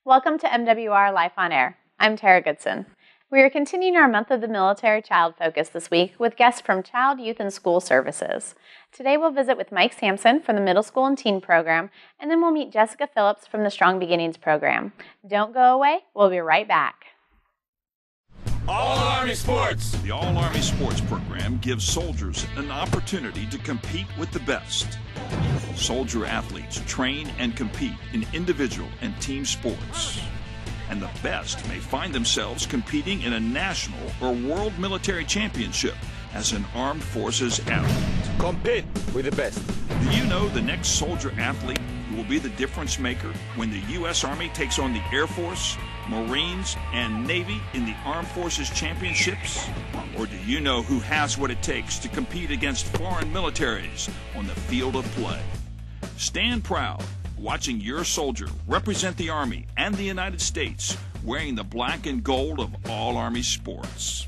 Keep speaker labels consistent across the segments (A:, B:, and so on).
A: Welcome to MWR Life on Air. I'm Tara Goodson. We are continuing our Month of the Military Child focus this week with guests from Child, Youth, and School Services. Today we'll visit with Mike Sampson from the Middle School and Teen Program, and then we'll meet Jessica Phillips from the Strong Beginnings Program. Don't go away. We'll be right back.
B: All Army Sports!
C: The All Army Sports program gives soldiers an opportunity to compete with the best. Soldier athletes train and compete in individual and team sports. And the best may find themselves competing in a national or world military championship as an armed forces athlete.
B: Compete with the best.
C: Do you know the next soldier athlete who will be the difference maker when the U.S. Army takes on the Air Force, Marines, and Navy in the Armed Forces Championships? Or do you know who has what it takes to compete against foreign militaries on the field of play? Stand proud watching your soldier represent the Army and the United States wearing the black and gold of all Army sports.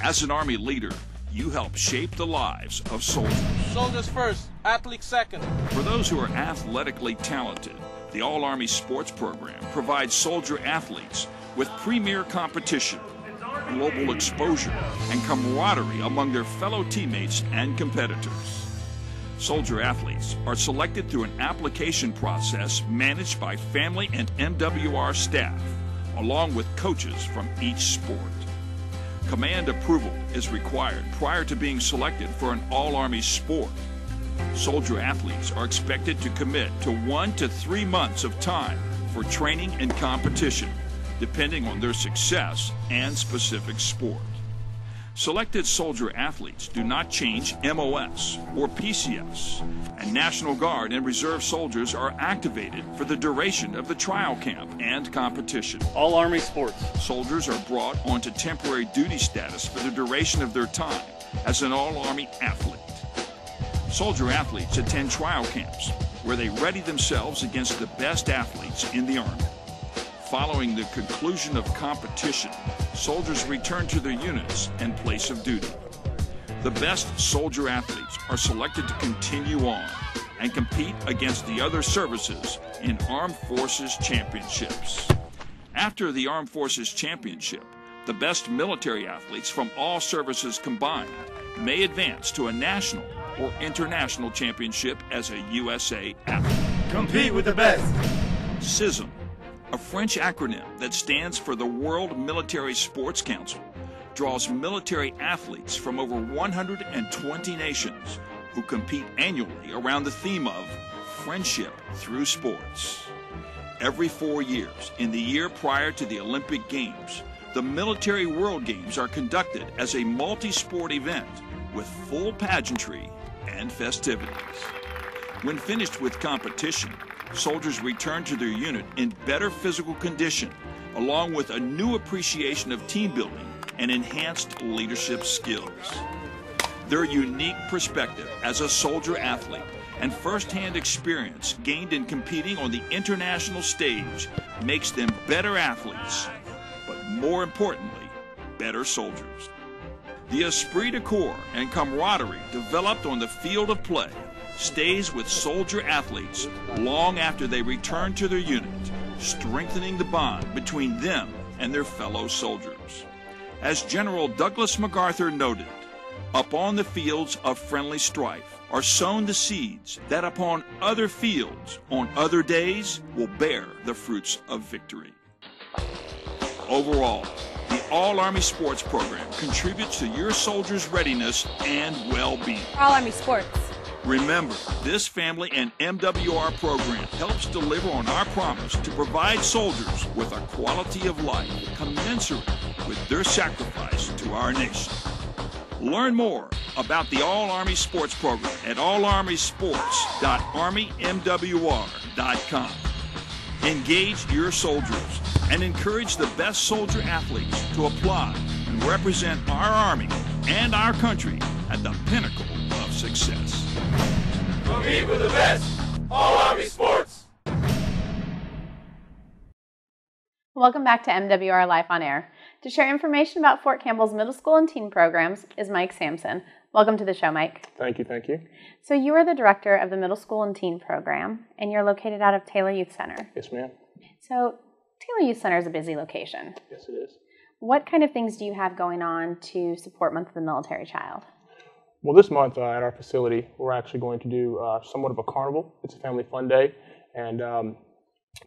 C: As an Army leader, you help shape the lives of soldiers.
D: Soldiers first, athletes second.
C: For those who are athletically talented, the All Army Sports program provides soldier athletes with premier competition, global exposure, and camaraderie among their fellow teammates and competitors. Soldier athletes are selected through an application process managed by family and MWR staff, along with coaches from each sport. Command approval is required prior to being selected for an all-Army sport. Soldier athletes are expected to commit to 1 to 3 months of time for training and competition, depending on their success and specific sport. Selected soldier athletes do not change MOS or PCS, and National Guard and Reserve soldiers are activated for the duration of the trial camp and competition.
E: All Army Sports.
C: Soldiers are brought onto temporary duty status for the duration of their time as an all-Army athlete. Soldier athletes attend trial camps where they ready themselves against the best athletes in the Army. Following the conclusion of competition, soldiers return to their units and place of duty. The best soldier athletes are selected to continue on and compete against the other services in Armed Forces Championships. After the Armed Forces Championship, the best military athletes from all services combined may advance to a national or international championship as a USA athlete.
B: Compete with the best.
C: CISM, a French acronym that stands for the World Military Sports Council, draws military athletes from over 120 nations who compete annually around the theme of friendship through sports. Every 4 years, in the year prior to the Olympic Games, the Military World Games are conducted as a multi-sport event with full pageantry and festivities. When finished with competition, soldiers return to their unit in better physical condition, along with a new appreciation of team building and enhanced leadership skills. Their unique perspective as a soldier athlete and first-hand experience gained in competing on the international stage makes them better athletes, but more importantly, better soldiers. The esprit de corps and camaraderie developed on the field of play stays with soldier athletes long after they return to their unit, strengthening the bond between them and their fellow soldiers. As General Douglas MacArthur noted, upon the fields of friendly strife are sown the seeds that upon other fields, on other days, will bear the fruits of victory. Overall, the All Army Sports program contributes to your soldiers' readiness and well-being.
F: All Army Sports.
C: Remember, this family and MWR program helps deliver on our promise to provide soldiers with a quality of life commensurate with their sacrifice to our nation. Learn more about the All Army Sports program at allarmysports.armymwr.com. Engage your soldiers and encourage the best soldier athletes to apply and represent our Army and our country at the pinnacle of success.
B: Compete with the best. All Army Sports.
A: Welcome back to MWR Life on Air. To share information about Fort Campbell's middle school and teen programs is Mike Sampson. Welcome to the show, Mike.
E: Thank you, thank you.
A: So you are the director of the middle school and teen program, and you're located out of Taylor Youth Center.
E: Yes, ma'am.
A: So Taylor Youth Center is a busy location.
E: Yes, it is.
A: What kind of things do you have going on to support Month of the Military Child?
E: Well, this month at our facility, we're actually going to do somewhat of a carnival. It's a family fun day, and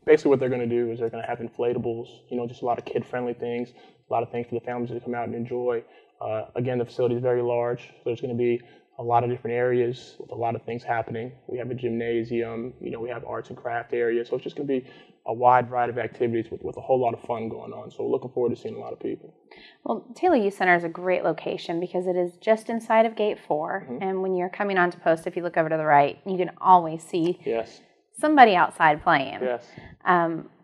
E: basically what they're going to do is they're going to have inflatables, just a lot of kid-friendly things, a lot of things for the families to come out and enjoy. Again, the facility is very large, so there's going to be a lot of different areas with a lot of things happening. We have a gymnasium, we have arts and craft areas, so it's just going to be a wide variety of activities with a whole lot of fun going on. So we're looking forward to seeing a lot of people.
A: Well, Taylor Youth Center is a great location because it is just inside of Gate 4, and when you're coming onto post, if you look over to the right, you can always see somebody outside playing.
E: Yes.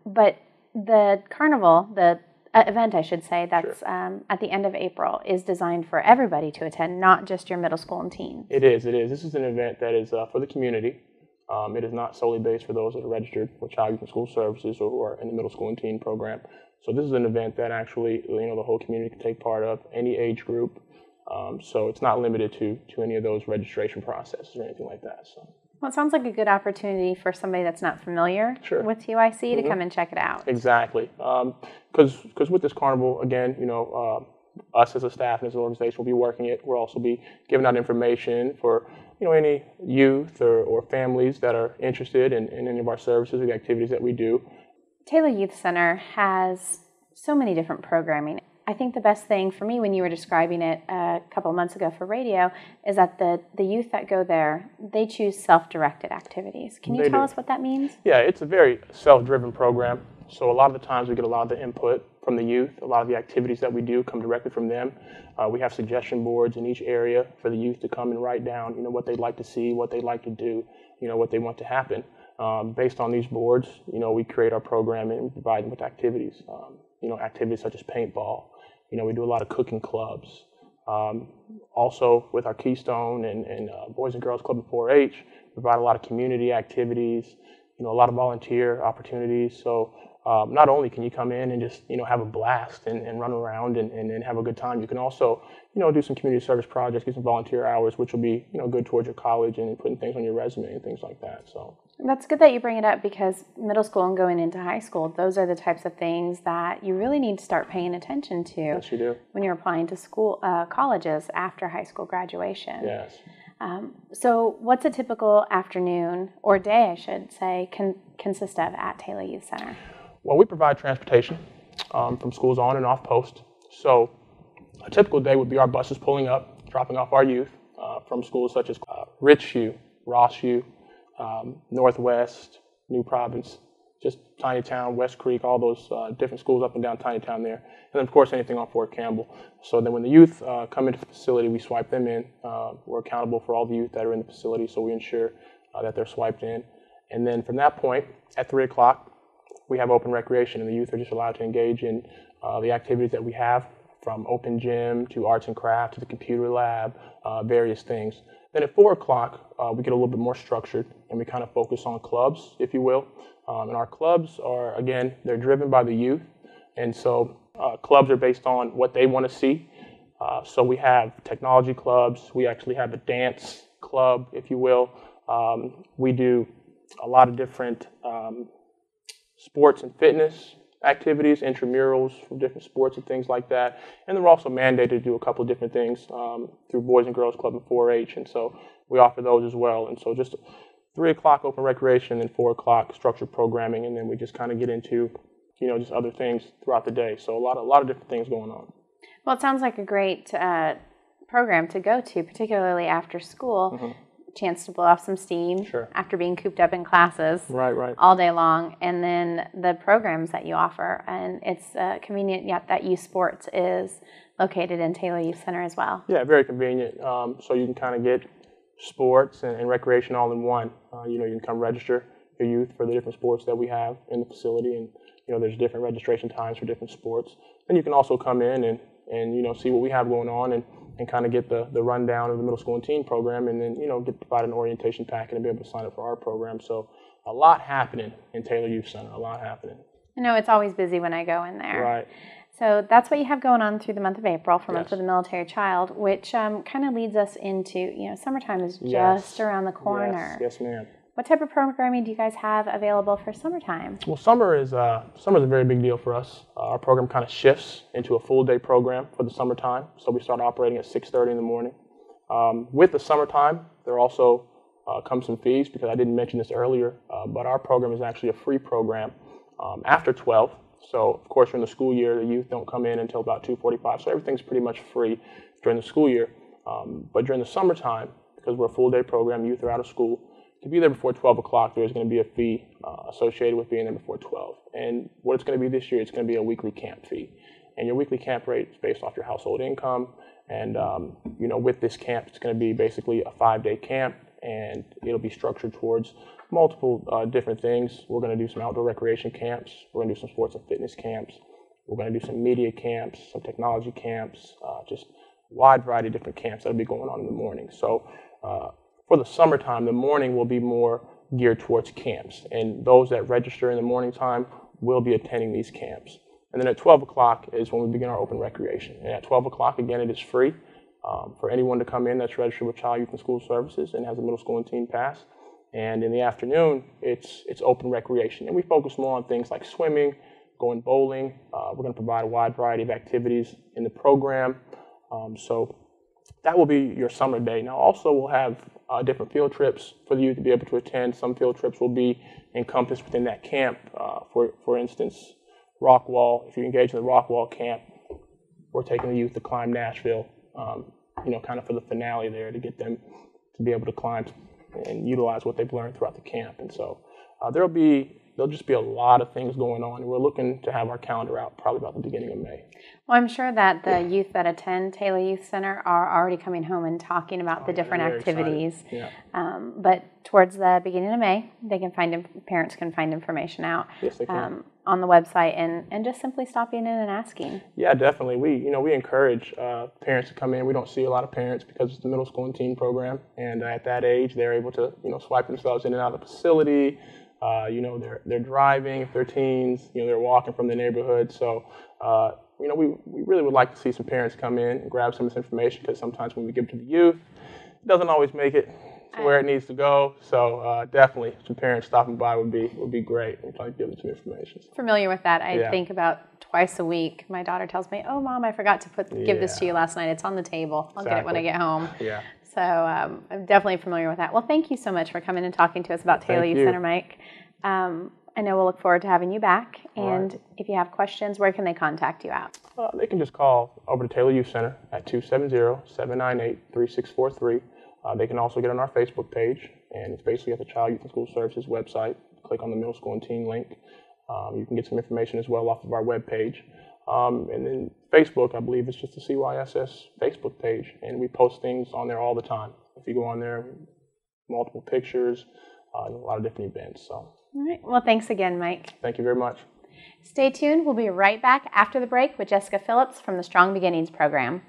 A: But the carnival, the event, I should say, that's at the end of April, is designed for everybody to attend, not just your middle school and teens.
E: It is. This is an event that is for the community. It is not solely based for those that are registered with Child, Youth, and School Services or who are in the middle school and teen program. So this is an event that actually, the whole community can take part of, any age group. So it's not limited to any of those registration processes or anything like that. So.
A: Well, it sounds like a good opportunity for somebody that's not familiar with TYC to come and check it out.
E: Exactly. Because with this carnival, again, us as a staff and as an organization will be working it. We'll also be giving out information for, any youth or families that are interested in any of our services or the activities that we do.
A: Taylor Youth Center has so many different programming. I think the best thing for me when you were describing it a couple of months ago for radio is that the youth that go there, they choose self-directed activities. Can you tell us what that means?
E: Yeah, it's a very self-driven program. So a lot of the times we get a lot of the input from the youth. A lot of the activities that we do come directly from them. We have suggestion boards in each area for the youth to come and write down, what they'd like to see, what they'd like to do, what they want to happen. Based on these boards, we create our programming and provide them with activities. Activities such as paintball. We do a lot of cooking clubs. Also, with our Keystone and Boys and Girls Club of 4-H, we provide a lot of community activities, a lot of volunteer opportunities. So not only can you come in and just, have a blast and run around and have a good time, you can also, do some community service projects, get some volunteer hours, which will be, good towards your college and putting things on your resume and things like that. So.
A: That's good that you bring it up because middle school and going into high school, those are the types of things that you really need to start paying attention to.
E: Yes, you do. When
A: you're applying to colleges after high school graduation.
E: Yes.
A: So what's a typical afternoon or day, I should say, consist of at Taylor Youth Center?
E: Well, we provide transportation from schools on and off post. So a typical day would be our buses pulling up, dropping off our youth from schools such as Richview, Rossview, Northwest, New Province, just Tiny Town, West Creek, all those different schools up and down Tiny Town there. And then, of course, anything on Fort Campbell. So then when the youth come into the facility, we swipe them in. We're accountable for all the youth that are in the facility, so we ensure that they're swiped in. And then from that point, at 3 o'clock, we have open recreation, and the youth are just allowed to engage in the activities that we have, from open gym to arts and crafts to the computer lab, various things. Then at 4 o'clock, we get a little bit more structured, and we kind of focus on clubs, if you will. And our clubs are, again, they're driven by the youth. And so clubs are based on what they want to see. So we have technology clubs. We actually have a dance club, if you will. We do a lot of different sports and fitness activities, intramurals from different sports and things like that. And then we're also mandated to do a couple of different things through Boys and Girls Club and 4-H, and so we offer those as well. And so just 3 o'clock open recreation, and then 4 o'clock structured programming, and then we just kind of get into, just other things throughout the day. So a lot of different things going on.
A: Well, it sounds like a great program to go to, particularly after school. Chance to blow off some steam after being cooped up in classes all day long, and then the programs that you offer. And it's convenient yet that Youth Sports is located in Taylor Youth Center as well. Yeah,
E: very convenient. So you can kind of get sports and recreation all in one. You can come register your youth for the different sports that we have in the facility, and there's different registration times for different sports. Then you can also come in and see what we have going on and kind of get the rundown of the middle school and teen program, and then, provide an orientation packet and be able to sign up for our program. So a lot happening in Taylor Youth Center, a lot happening.
A: It's always busy when I go in there.
E: Right.
A: So that's what you have going on through the month of April for Month of the Military Child, which kind of leads us into, summertime is just around the corner.
E: Yes, ma'am.
A: What type of programming do you guys have available for summertime?
E: Well, summer's a very big deal for us. Our program kind of shifts into a full day program for the summertime, so we start operating at 6:30 in the morning. With the summertime, there also comes some fees, because I didn't mention this earlier, but our program is actually a free program after 12. So, of course, during the school year, the youth don't come in until about 2:45, so everything's pretty much free during the school year. But during the summertime, because we're a full day program, youth are out of school, to be there before 12 o'clock, there's going to be a fee associated with being there before 12. And what it's going to be this year, it's going to be a weekly camp fee. And your weekly camp rate is based off your household income. And, with this camp, it's going to be basically a 5-day camp, and it'll be structured towards multiple different things. We're going to do some outdoor recreation camps. We're going to do some sports and fitness camps. We're going to do some media camps, some technology camps, just a wide variety of different camps that'll be going on in the morning. So for the summertime, the morning will be more geared towards camps, and those that register in the morning time will be attending these camps. And then at 12 o'clock is when we begin our open recreation. And at 12 o'clock, again, it is free for anyone to come in that's registered with Child, Youth, and School Services and has a middle school and teen pass. And in the afternoon, it's open recreation. And we focus more on things like swimming, going bowling. We're going to provide a wide variety of activities in the program. So that will be your summer day. Now, also, we'll have different field trips for the youth to be able to attend. Some field trips will be encompassed within that camp. For instance, rock wall. If you engage in the rock wall camp, we're taking the youth to climb Nashville, kind of for the finale there, to get them to be able to climb and utilize what they've learned throughout the camp. And so there'll just be a lot of things going on, and we're looking to have our calendar out probably about the beginning of May.
A: Well, I'm sure that the youth that attend Taylor Youth Center are already coming home and talking about the different activities.
E: Yeah.
A: But towards the beginning of May, parents can find information out.
E: Yes, they can.
A: On the website, and just simply stopping in and asking.
E: Yeah, definitely. We encourage parents to come in. We don't see a lot of parents because it's the middle school and teen program, and at that age, they're able to swipe themselves in and out of the facility. They're driving if they're teens. They're walking from the neighborhood. So we really would like to see some parents come in and grab some of this information, because sometimes when we give it to the youth, it doesn't always make it to where it needs to go. So definitely some parents stopping by would be great. We'd like to give them some information.
A: Familiar with that. I think about twice a week, my daughter tells me, "Oh, Mom, I forgot to give this to you last night. It's on the table. I'll get it when I get home." Yeah. So I'm definitely familiar with that. Well, thank you so much for coming and talking to us about Taylor Youth Center, Mike. I know we'll look forward to having you back. And if you have questions, where can they contact you at?
E: They can just call over to Taylor Youth Center at 270-798-3643. They can also get on our Facebook page, and it's basically at the Child, Youth, and School Services website. Click on the middle school and teen link. You can get some information as well off of our webpage. And then Facebook, I believe it's just the CYSS Facebook page, and we post things on there all the time. If you go on there, multiple pictures, a lot of different events. So.
A: All right. Well, thanks again, Mike.
E: Thank you very much.
A: Stay tuned. We'll be right back after the break with Jessica Phillips from the Strong Beginnings program.